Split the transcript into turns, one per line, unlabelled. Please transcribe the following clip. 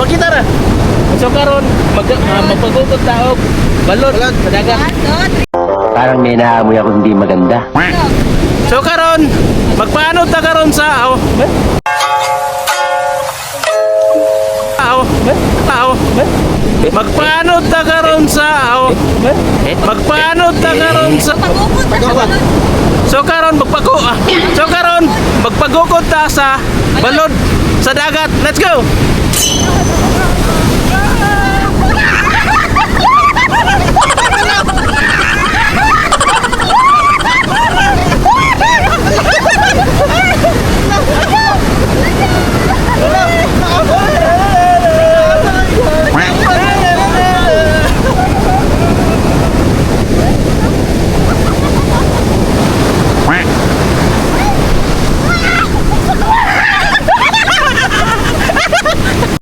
makita na. So karon magpagukot ta og balot sa dagat.
Parang may naamoy ako hindi maganda.
So karon magpaano ta karon sa magpaano ta karon sa magpaano ta karon sa So karon magpagukot ta sa balod sa dagat. Let's go.